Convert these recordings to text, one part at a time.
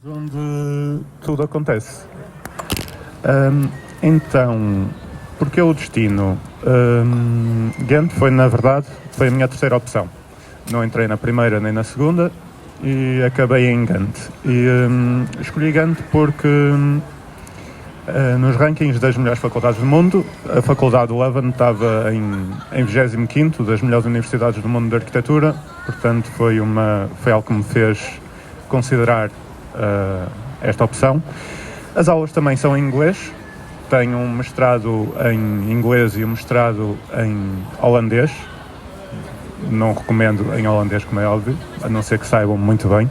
Onde tudo acontece. Então, porque o destino? Ghent foi, na verdade, foi a minha terceira opção. Não entrei na primeira nem na segunda e acabei em Ghent. E escolhi Ghent porque nos rankings das melhores faculdades do mundo, a Faculdade de Leuven estava em 25º das melhores universidades do mundo de arquitetura, portanto foi algo que me fez considerar esta opção. As aulas também são em inglês, tenho um mestrado em inglês e um mestrado em holandês. Não recomendo em holandês, como é óbvio, a não ser que saibam muito bem.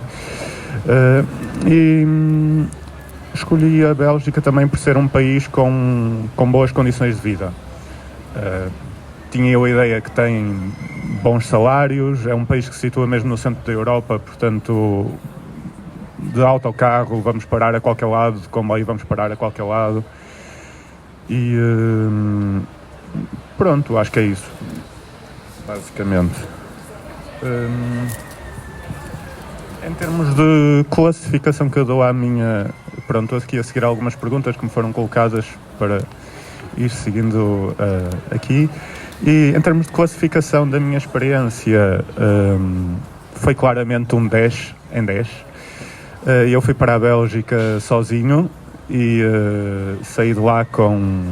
Escolhi a Bélgica também por ser um país com boas condições de vida. Tinha eu a ideia que tem bons salários, é um país que se situa mesmo no centro da Europa, portanto, de autocarro vamos parar a qualquer lado, de comboio vamos parar a qualquer lado. E pronto, acho que é isso, basicamente. Em termos de classificação que eu dou à minha... Pronto, aqui a seguir algumas perguntas que me foram colocadas para ir seguindo aqui. E em termos de classificação da minha experiência, foi claramente um 10 em 10. Eu fui para a Bélgica sozinho e saí de lá com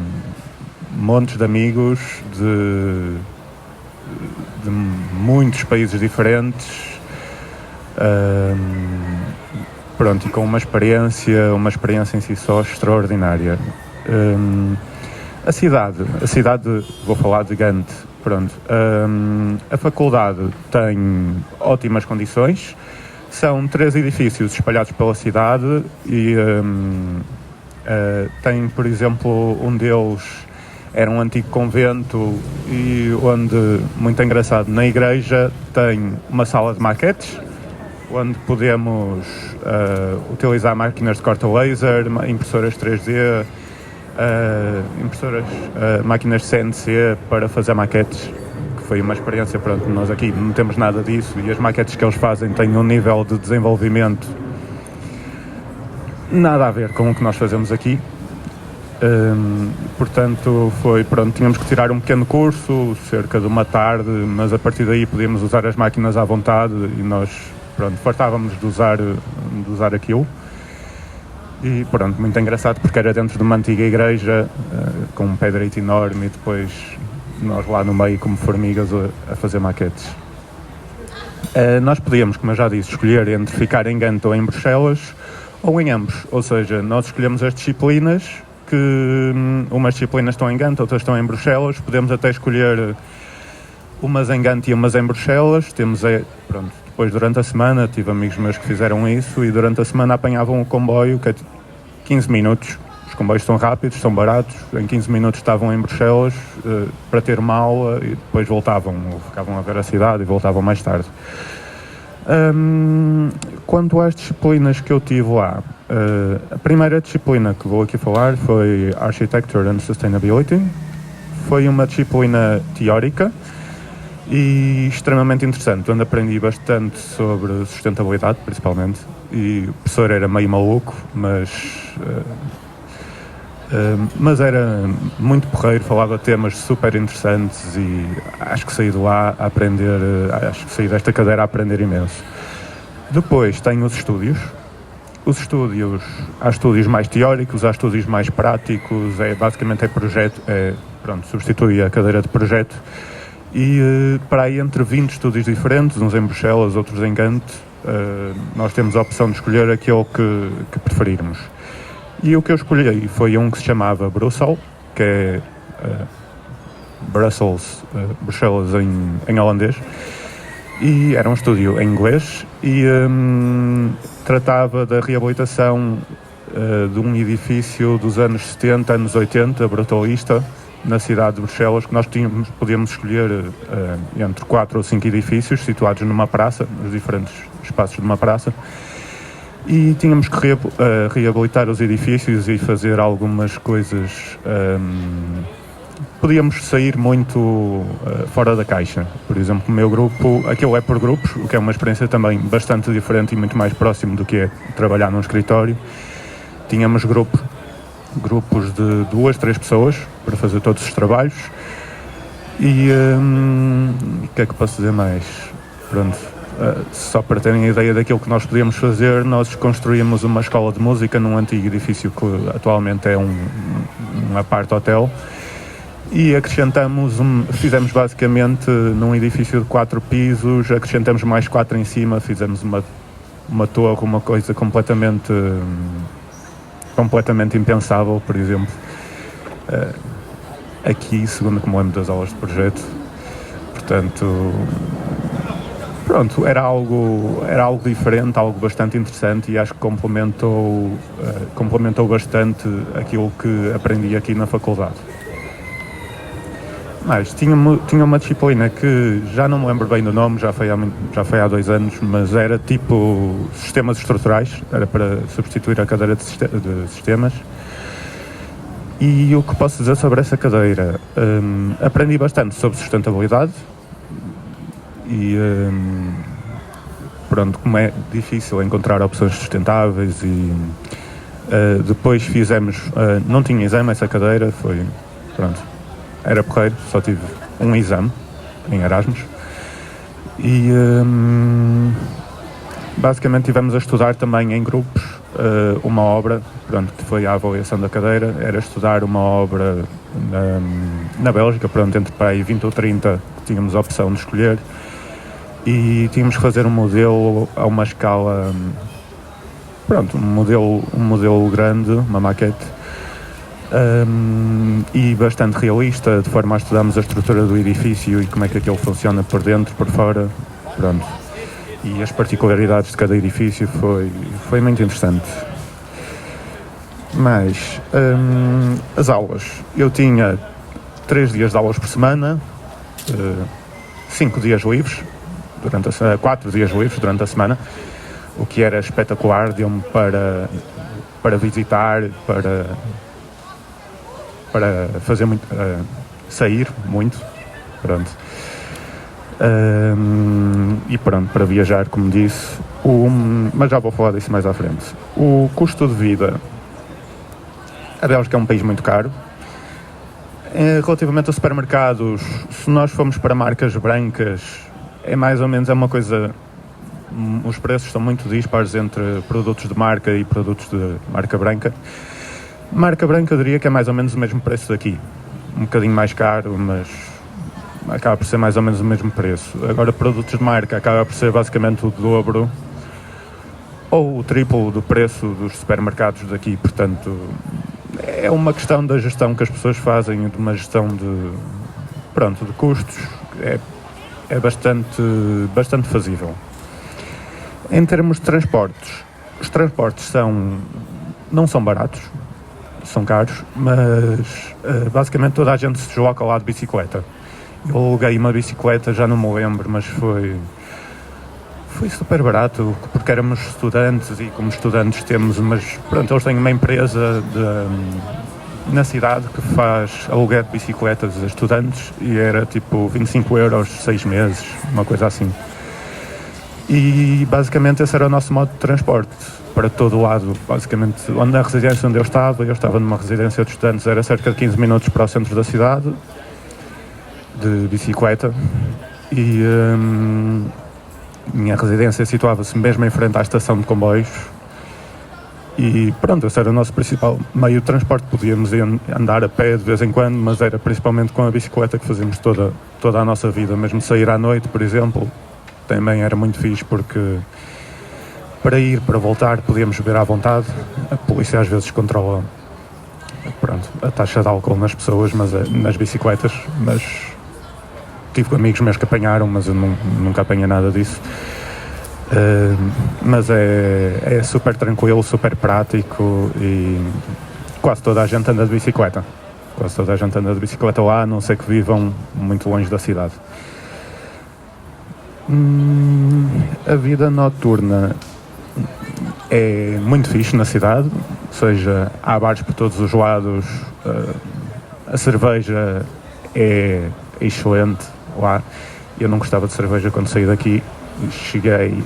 montes de amigos de muitos países diferentes. Pronto, e com uma experiência em si só extraordinária. A cidade, vou falar de Ghent, pronto. A faculdade tem ótimas condições, são 3 edifícios espalhados pela cidade e tem, por exemplo, um deles era um antigo convento e onde, muito engraçado, na igreja tem uma sala de maquetes, onde podemos utilizar máquinas de corte a laser, impressoras 3D, máquinas CNC para fazer maquetes, que foi uma experiência, pronto, nós aqui não temos nada disso e as maquetes que eles fazem têm um nível de desenvolvimento nada a ver com o que nós fazemos aqui. Portanto, tínhamos que tirar um pequeno curso, cerca de uma tarde, mas a partir daí podíamos usar as máquinas à vontade e nós, fartávamos de usar aquilo. E pronto, muito engraçado porque era dentro de uma antiga igreja, com um pé direito enorme e depois nós lá no meio como formigas a fazer maquetes. Nós podíamos, como eu já disse, escolher entre ficar em Ghent ou em Bruxelas, ou em ambos, ou seja, nós escolhemos as disciplinas, que umas disciplinas estão em Ghent, outras estão em Bruxelas, podemos até escolher umas em Ghent e umas em Bruxelas, depois durante a semana, tive amigos meus que fizeram isso e durante a semana apanhavam o comboio, que é 15 minutos, os comboios são rápidos, são baratos, em 15 minutos estavam em Bruxelas para ter uma aula e depois voltavam, ou ficavam a ver a cidade e voltavam mais tarde. Quanto às disciplinas que eu tive lá, a primeira disciplina que vou aqui falar foi Architecture and Sustainability. Foi uma disciplina teórica e extremamente interessante, onde aprendi bastante sobre sustentabilidade, principalmente, e o professor era meio maluco, mas era muito porreiro, falava temas super interessantes e acho que saí de lá a aprender, acho que saí desta cadeira a aprender imenso. Depois tenho os estúdios. Há estúdios mais teóricos, há estúdios mais práticos, basicamente projeto, substitui a cadeira de projeto. E para aí entre 20 estúdios diferentes, uns em Bruxelas, outros em Ghent, nós temos a opção de escolher aquele que preferirmos. E o que eu escolhi foi um que se chamava Brussels, que é Bruxelas em holandês, e era um estúdio em inglês e tratava da reabilitação de um edifício dos anos 70, anos 80, brutalista, na cidade de Bruxelas, que nós podíamos escolher entre 4 ou 5 edifícios situados numa praça, nos diferentes espaços de uma praça, e tínhamos que reabilitar os edifícios e fazer algumas coisas podíamos sair muito fora da caixa. Por exemplo, o meu grupo, aquilo é por grupos, o que é uma experiência também bastante diferente e muito mais próximo do que é trabalhar num escritório. Tínhamos grupos de 2, 3 pessoas para fazer todos os trabalhos. E o que é que posso dizer mais? Pronto, só para terem a ideia daquilo que nós podíamos fazer, nós construímos uma escola de música num antigo edifício que atualmente é um apart-hotel, e fizemos basicamente num edifício de 4 pisos, acrescentamos mais 4 em cima, fizemos uma torre, uma coisa completamente impensável, por exemplo. Aqui, segundo como lembro das aulas de projeto, portanto, pronto, era algo diferente, algo bastante interessante, e acho que complementou bastante aquilo que aprendi aqui na faculdade. Mas tinha uma disciplina que já não me lembro bem do nome, já foi há 2 anos, mas era tipo sistemas estruturais, era para substituir a cadeira de sistemas. E o que posso dizer sobre essa cadeira? Aprendi bastante sobre sustentabilidade e pronto, como é difícil encontrar opções sustentáveis, e depois fizemos, não tinha exame essa cadeira, era porreiro, só tive um exame em Erasmus, e basicamente tivemos a estudar também em grupos uma obra, que foi a avaliação da cadeira, era estudar uma obra na Bélgica, entre para aí 20 ou 30 que tínhamos a opção de escolher, e tínhamos que fazer um modelo a uma escala, um modelo grande, uma maquete, e bastante realista, de forma a estudarmos a estrutura do edifício e como é que aquilo funciona por dentro, por fora, e as particularidades de cada edifício. Foi muito interessante. Mas as aulas, eu tinha 3 dias de aulas por semana, 5 dias livres, 4 dias livres durante a semana, o que era espetacular, deu-me para visitar, para fazer muito, sair muito, e para viajar, como disse. Mas já vou falar disso mais à frente. O custo de vida, a Bélgica é um país muito caro. Relativamente aos supermercados, se nós formos para marcas brancas, é mais ou menos uma coisa, os preços são muito dispares entre produtos de marca e produtos de marca branca. Marca branca, eu diria que é mais ou menos o mesmo preço daqui, um bocadinho mais caro, mas acaba por ser mais ou menos o mesmo preço. Agora, produtos de marca acaba por ser basicamente o dobro ou o triplo do preço dos supermercados daqui, portanto é uma questão da gestão que as pessoas fazem, de uma gestão de custos, é bastante fazível. Em termos de transportes, os transportes não são baratos, são caros, mas basicamente toda a gente se desloca lá de bicicleta. Eu aluguei uma bicicleta, já não me lembro, mas foi super barato, porque éramos estudantes, e como estudantes eles têm uma empresa na cidade que faz aluguer de bicicletas a estudantes, e era tipo 25 euros 6 meses, uma coisa assim. E basicamente esse era o nosso modo de transporte para todo o lado. Basicamente, a residência onde eu estava numa residência de estudantes, era cerca de 15 minutos para o centro da cidade de bicicleta, e minha residência situava-se mesmo em frente à estação de comboios, e esse era o nosso principal meio de transporte. Podíamos andar a pé de vez em quando, mas era principalmente com a bicicleta que fazíamos toda a nossa vida. Mesmo sair à noite, por exemplo, também era muito fixe, porque para voltar podíamos beber à vontade. A polícia às vezes controla a taxa de álcool nas pessoas, nas bicicletas, mas tive amigos meus que apanharam, mas eu nunca apanhei nada disso. Mas é super tranquilo, super prático, e quase toda a gente anda de bicicleta. Lá, a não ser que vivam muito longe da cidade. A vida noturna é muito fixe na cidade, ou seja, há bares por todos os lados, A cerveja é excelente lá. Eu não gostava de cerveja quando saí daqui. Cheguei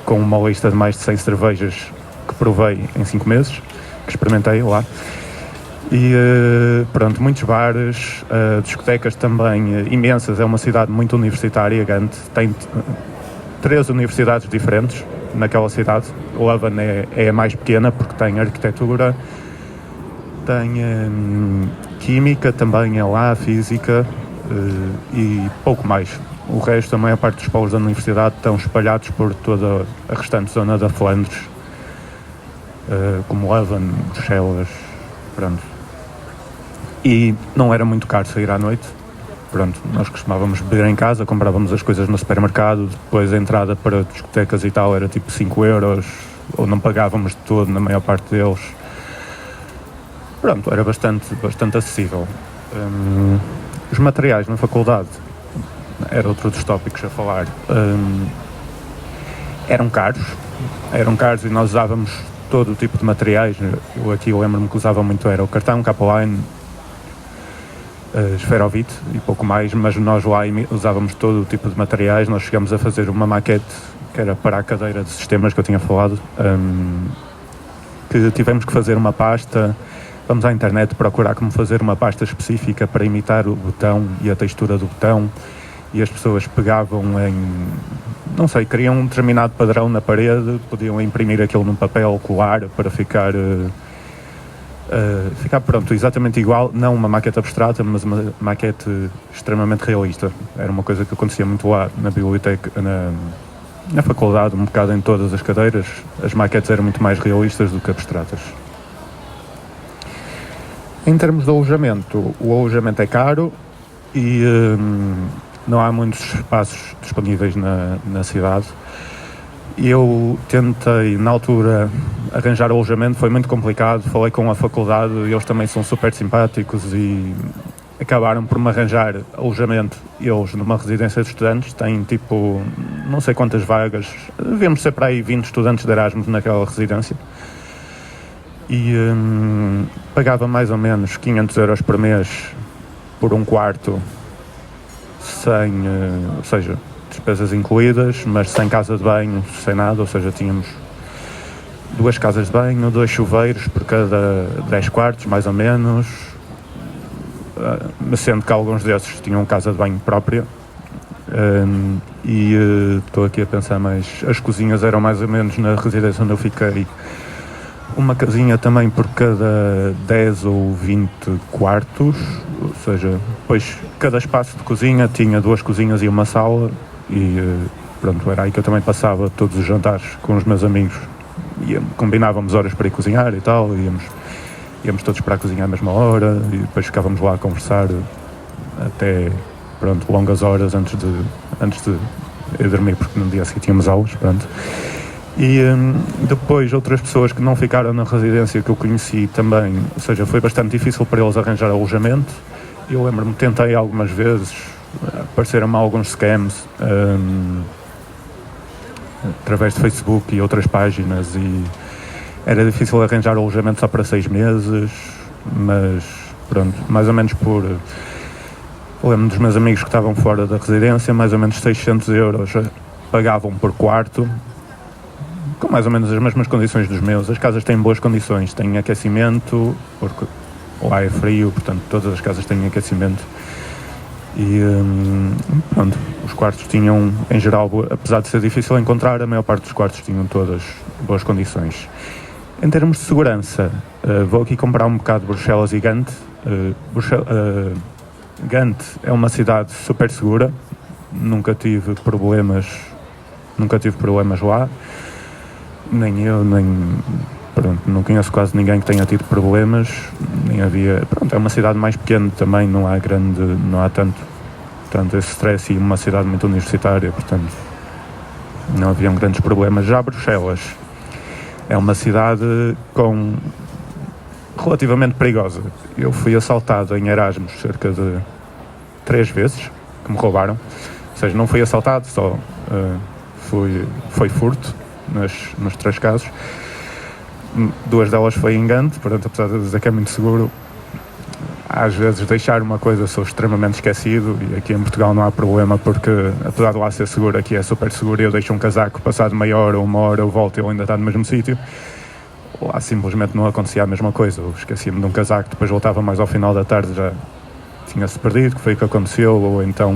com uma lista de mais de 100 cervejas que provei em 5 meses, que experimentei lá. E pronto, muitos bares, discotecas também imensas. É uma cidade muito universitária, Gant. Tem 3 universidades diferentes naquela cidade. Leuven é a mais pequena porque tem arquitetura, tem química também é lá, física e pouco mais. O resto, a maior parte dos polos da universidade estão espalhados por toda a restante zona da Flandres, como Leuven, Bruxelas, pronto. E não era muito caro sair à noite. Pronto, nós costumávamos beber em casa, comprávamos as coisas no supermercado, depois a entrada para discotecas e tal era tipo 5 euros, ou não pagávamos de todo na maior parte deles. Pronto, era bastante acessível. Os materiais na faculdade, era outro dos tópicos a falar, eram caros e nós usávamos todo o tipo de materiais. Eu lembro-me que usava muito, era o cartão, K-Line, esferovite e pouco mais, mas nós lá usávamos todo o tipo de materiais. Nós chegamos a fazer uma maquete que era para a cadeira de sistemas que eu tinha falado, que tivemos que fazer uma pasta. Vamos à internet procurar como fazer uma pasta específica para imitar o botão e a textura do botão, e as pessoas pegavam não sei, queriam um determinado padrão na parede, podiam imprimir aquilo num papel, colar para ficar pronto, exatamente igual, não uma maquete abstrata, mas uma maquete extremamente realista. Era uma coisa que acontecia muito lá na biblioteca, na faculdade, um bocado em todas as cadeiras. As maquetes eram muito mais realistas do que abstratas. Em termos de alojamento, o alojamento é caro e não há muitos espaços disponíveis na cidade. Eu tentei, na altura, arranjar alojamento, foi muito complicado. Falei com a faculdade, eles também são super simpáticos e acabaram por me arranjar alojamento. Eles, numa residência de estudantes, têm tipo, não sei quantas vagas, devemos ser para aí 20 estudantes de Erasmus naquela residência. E pagava mais ou menos 500 euros por mês por um quarto, ou seja, despesas incluídas, mas sem casa de banho, sem nada. Ou seja, tínhamos 2 casas de banho, 2 chuveiros por cada 10 quartos, mais ou menos, sendo que alguns desses tinham casa de banho própria. Estou aqui a pensar, mas as cozinhas eram mais ou menos, na residência onde eu fiquei, uma casinha também por cada 10 ou 20 quartos, ou seja, depois cada espaço de cozinha tinha 2 cozinhas e uma sala. E pronto, era aí que eu também passava todos os jantares com os meus amigos. Combinávamos horas para ir cozinhar e tal, íamos todos para a cozinha à mesma hora e depois ficávamos lá a conversar até, pronto, longas horas antes de eu dormir, porque no dia a seguir tínhamos aulas, pronto. E depois outras pessoas que não ficaram na residência que eu conheci também, ou seja, foi bastante difícil para eles arranjar alojamento. Eu lembro-me, tentei algumas vezes, apareceram-me alguns scams através de Facebook e outras páginas, e era difícil arranjar alojamento só para 6 meses, mas pronto, mais ou menos eu lembro dos meus amigos que estavam fora da residência, mais ou menos 600 euros pagavam por quarto, com mais ou menos as mesmas condições dos meus. As casas têm boas condições, têm aquecimento, porque lá é frio, portanto todas as casas têm aquecimento. E pronto, os quartos tinham, em geral, apesar de ser difícil encontrar, a maior parte dos quartos tinham todas boas condições. Em termos de segurança, vou aqui comparar um bocado Bruxelas e Gant. Gant é uma cidade super segura, nunca tive problemas lá, nem eu, pronto, não conheço quase ninguém que tenha tido problemas, nem havia, pronto, é uma cidade mais pequena também, não há tanto esse stress, e uma cidade muito universitária, portanto não haviam grandes problemas. Já Bruxelas é uma cidade relativamente perigosa. Eu fui assaltado em Erasmus cerca de 3 vezes, que me roubaram, ou seja, não fui assaltado, só foi furto nos 3 casos. 2 delas foi em Gant, portanto, apesar de dizer que é muito seguro, às vezes deixar uma coisa sou extremamente esquecido, e aqui em Portugal não há problema, porque apesar de lá ser seguro, aqui é super seguro, e eu deixo um casaco, passado meia hora ou uma hora eu volto e ele ainda está no mesmo sítio. Lá simplesmente não acontecia a mesma coisa, eu esquecia-me de um casaco, depois voltava mais ao final da tarde, já tinha-se perdido, que foi o que aconteceu. Ou então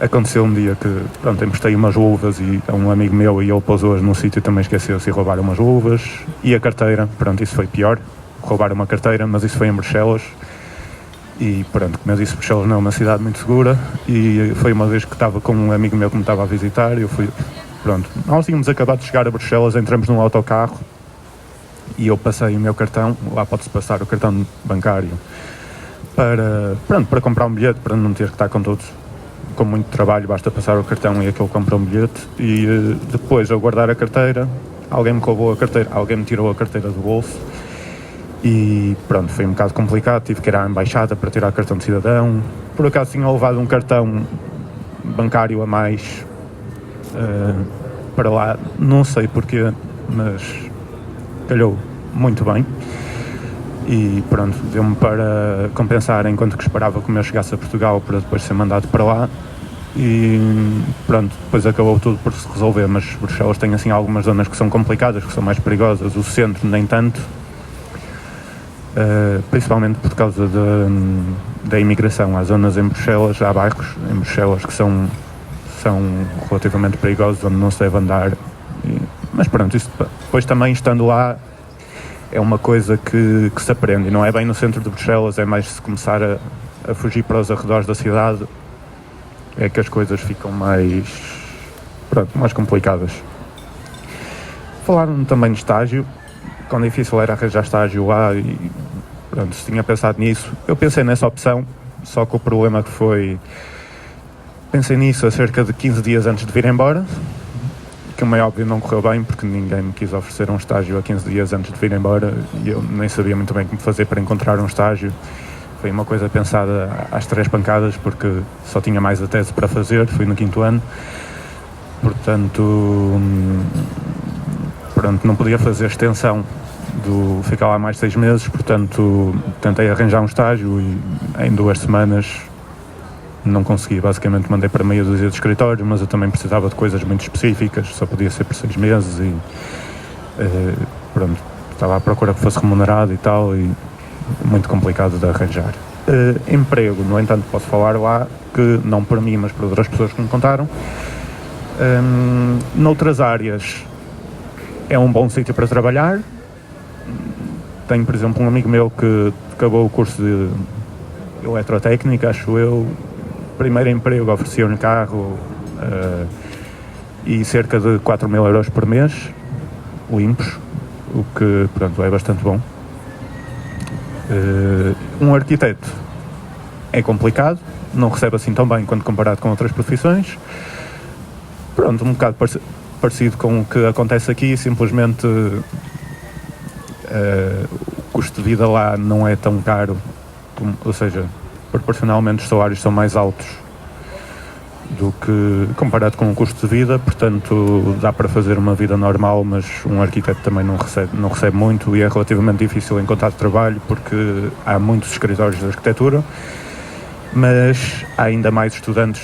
aconteceu um dia que, pronto, emprestei umas luvas e a um amigo meu, e ele pôs-as num sítio e também esqueceu-se e roubaram umas luvas. E a carteira, pronto, isso foi pior, roubaram uma carteira, mas isso foi em Bruxelas. E pronto, como eu disse, Bruxelas não é uma cidade muito segura, e foi uma vez que estava com um amigo meu que me estava a visitar, e eu fui, pronto, nós tínhamos acabado de chegar a Bruxelas, entramos num autocarro, e eu passei o meu cartão, lá pode-se passar o cartão bancário, para comprar um bilhete, para não ter que estar com muito trabalho, basta passar o cartão e aquele compra um bilhete. E depois, ao guardar a carteira, alguém me roubou a carteira, alguém me tirou a carteira do bolso, e pronto, foi um bocado complicado, tive que ir à embaixada para tirar o cartão de cidadão. Por acaso tinha levado um cartão bancário a mais para lá, não sei porquê, mas calhou muito bem. E pronto, deu-me para compensar enquanto que esperava que eu chegasse a Portugal para depois ser mandado para lá. E pronto, depois acabou tudo por se resolver, mas Bruxelas tem assim algumas zonas que são complicadas, que são mais perigosas, o centro nem tanto, principalmente por causa da imigração. Há zonas em Bruxelas, há bairros em Bruxelas que são relativamente perigosos, onde não se deve andar. Mas pronto, isso depois também estando lá é uma coisa que se aprende, e não é bem no centro de Bruxelas, é mais se começar a fugir para os arredores da cidade, é que as coisas ficam mais complicadas. Falaram também de estágio, quão difícil era arranjar estágio lá, e pronto, se tinha pensado nisso. Eu pensei nessa opção, só que o problema que foi, pensei nisso a cerca de 15 dias antes de vir embora, que como é óbvio não correu bem, porque ninguém me quis oferecer um estágio a 15 dias antes de vir embora, e eu nem sabia muito bem como fazer para encontrar um estágio. Foi uma coisa pensada às 3 pancadas, porque só tinha mais a tese para fazer, fui no 5º ano, portanto, pronto, não podia fazer extensão do ficar lá mais 6 meses, portanto tentei arranjar um estágio e em 2 semanas não consegui. Basicamente mandei para meia dúzia de escritórios, mas eu também precisava de coisas muito específicas, só podia ser por 6 meses e pronto, estava à procura que fosse remunerado e tal, e muito complicado de arranjar. Emprego, no entanto, posso falar lá que, não por mim, mas por outras pessoas que me contaram, noutras áreas é um bom sítio para trabalhar. Tenho, por exemplo, um amigo meu que acabou o curso de eletrotécnica, acho eu. Primeiro emprego, ofereciam-lhe carro e cerca de 4.000 euros por mês, limpos, o que, pronto, é bastante bom. Um arquiteto é complicado, não recebe assim tão bem quando comparado com outras profissões. Pronto, um bocado parecido com o que acontece aqui, simplesmente o custo de vida lá não é tão caro, ou seja, proporcionalmente os salários são mais altos do que comparado com o custo de vida, portanto dá para fazer uma vida normal, mas um arquiteto também não recebe muito, e é relativamente difícil encontrar trabalho porque há muitos escritórios de arquitetura, mas há ainda mais estudantes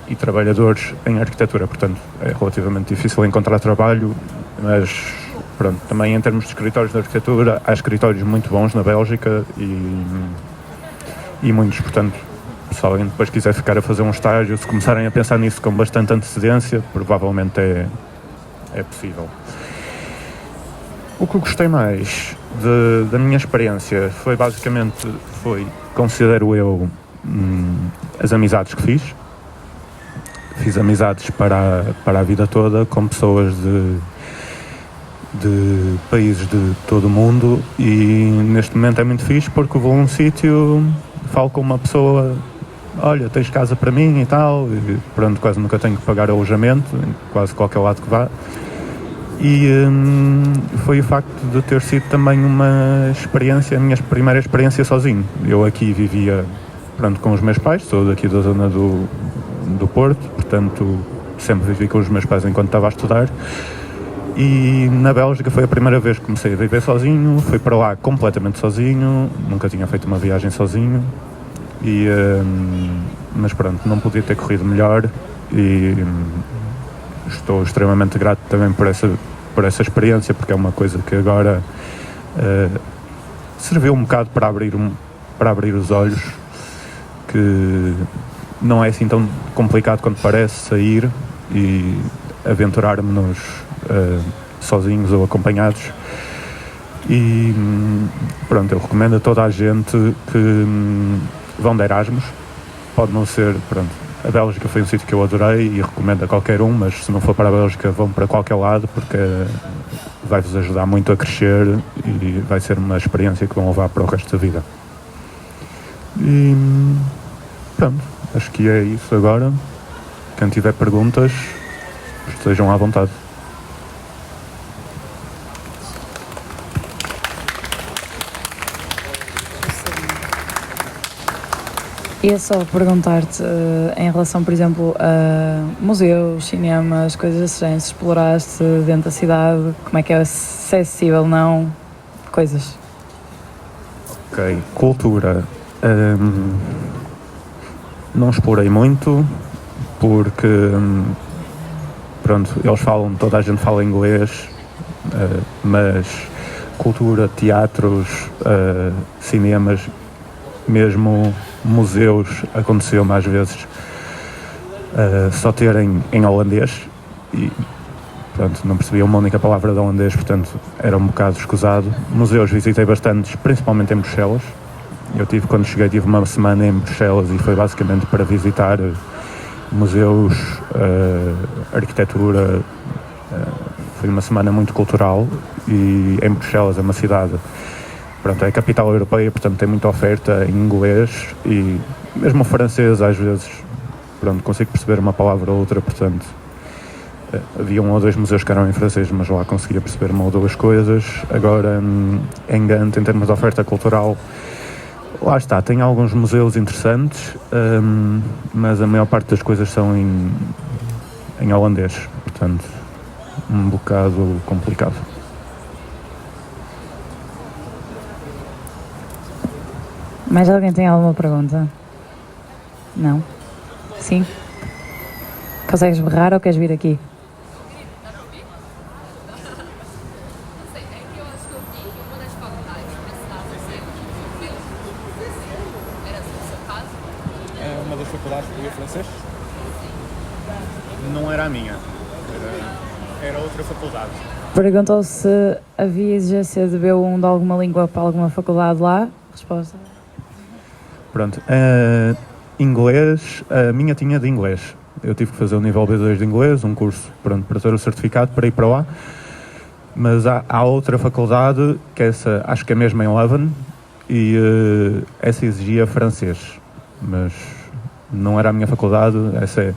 e trabalhadores em arquitetura, portanto é relativamente difícil encontrar trabalho. Mas pronto, também em termos de escritórios de arquitetura, há escritórios muito bons na Bélgica e muitos, portanto, se alguém depois quiser ficar a fazer um estágio, se começarem a pensar nisso com bastante antecedência, provavelmente é possível. O que eu gostei mais da minha experiência foi basicamente, considero eu, as amizades que fiz. Fiz amizades para a vida toda, com pessoas de países de todo o mundo, e neste momento é muito fixe porque vou a um sítio, falo com uma pessoa, olha, tens casa para mim e tal, e pronto, quase nunca tenho que pagar alojamento, em quase qualquer lado que vá. E foi o facto de ter sido também uma experiência, a minha primeira experiência sozinho. Eu aqui vivia, pronto, com os meus pais, sou daqui da zona do Porto, portanto sempre vivi com os meus pais enquanto estava a estudar, E na Bélgica foi a primeira vez que comecei a viver sozinho, fui para lá completamente sozinho, nunca tinha feito uma viagem sozinho, mas pronto, não podia ter corrido melhor e estou extremamente grato também por essa experiência, porque é uma coisa que agora serviu um bocado para abrir os olhos, que não é assim tão complicado quanto parece sair e aventurar-nos sozinhos ou acompanhados. E pronto, eu recomendo a toda a gente que vão de Erasmus. Pode não ser, pronto, a Bélgica foi um sítio que eu adorei e recomendo a qualquer um, mas se não for para a Bélgica, vão para qualquer lado, porque vai-vos ajudar muito a crescer e vai ser uma experiência que vão levar para o resto da vida. E pronto, acho que é isso agora. Quem tiver perguntas, estejam à vontade. Ia só perguntar-te, em relação, por exemplo, a museus, cinemas, coisas assim, se exploraste dentro da cidade, como é que é acessível, não? Coisas. Ok, cultura. Não explorei muito, porque, pronto, toda a gente fala inglês, mas cultura, teatros, cinemas, mesmo museus, aconteceu-me às vezes só terem em holandês e pronto, não percebia uma única palavra de holandês, portanto era um bocado escusado. Museus visitei bastantes, principalmente em Bruxelas. Quando cheguei, tive uma semana em Bruxelas e foi basicamente para visitar museus, arquitetura. Foi uma semana muito cultural e em Bruxelas é uma cidade, pronto, é a capital europeia, portanto tem muita oferta em inglês e mesmo o francês às vezes, pronto, consigo perceber uma palavra ou outra, portanto havia 1 ou 2 museus que eram em francês, mas lá conseguia perceber 1 ou 2 coisas. Agora em Gant, em termos de oferta cultural, lá está, tem alguns museus interessantes, mas a maior parte das coisas são em holandês, portanto um bocado complicado. Mais alguém tem alguma pergunta? Não? Sim? Consegues berrar ou queres vir aqui? É uma das faculdades que eu francês? Não era a minha, era outra faculdade. Perguntou se havia exigência de B1 de alguma língua para alguma faculdade lá. Resposta. Pronto, inglês, a minha tinha de inglês. Eu tive que fazer o nível B2 de inglês, um curso, pronto, para ter o certificado para ir para lá. Mas há outra faculdade, que essa acho que é mesmo em Leuven, e essa exigia francês. Mas não era a minha faculdade, essa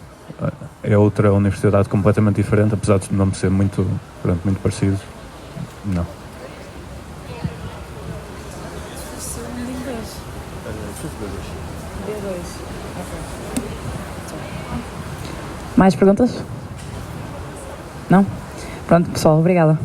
é outra universidade completamente diferente, apesar de não ser muito parecido. Não. Mais perguntas? Não? Pronto, pessoal, obrigada.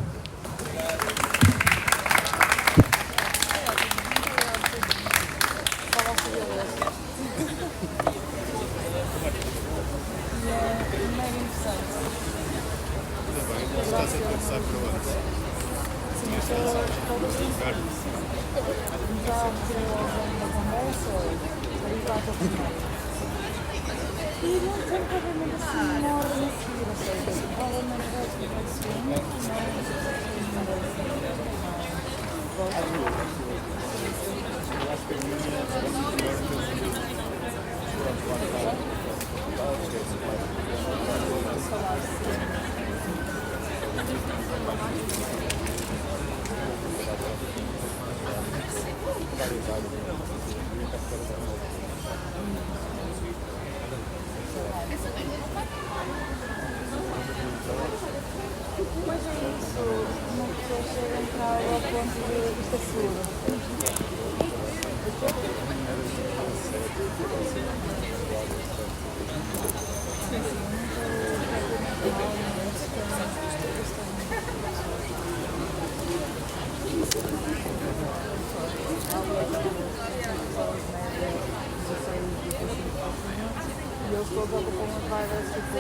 eles todos ocupam umas vagas tipo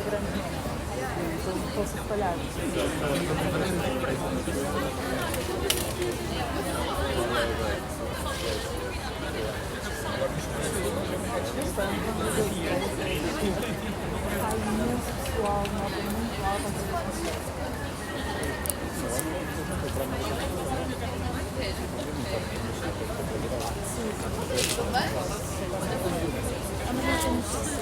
grandes nomes. Então fosse espalhado. Há imenso pessoal, nota muito alta. Amanhã temos sessão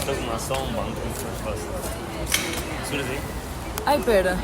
Estás numa ação, um banco, muito mais fácil. Seguras aí? Ai, pera.